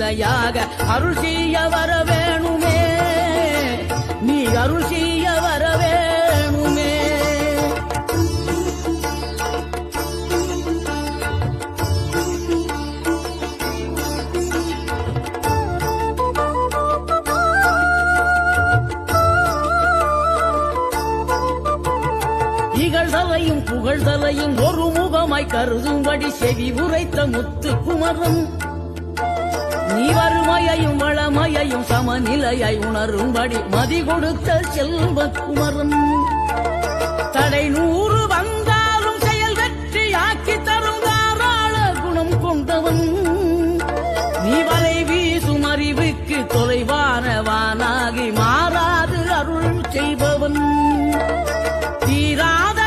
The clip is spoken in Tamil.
நிலையாக அருள் செய்ய வர வேணுமே, நீ அருள் செய்ய வர வேணுமே. இகழ்தலையும் புகழ்தலையும் ஒரு முகமாய் கருதும்படி செவி உரைத்த முத்து குமரன், நீ வறுமையையும் வளமையையும் சமநிலையாய் உணரும்படி மதி கொடுத்த செல்வ குமரன். தடை 100 வந்தாலும் செயல் வெற்றியாக்கி தரும் தாராள குணம் கொண்டவன், நீ வலை வீசும் அறிவுக்கு தொலைவானவானாகி மாறாது அருள் செய்பவன்.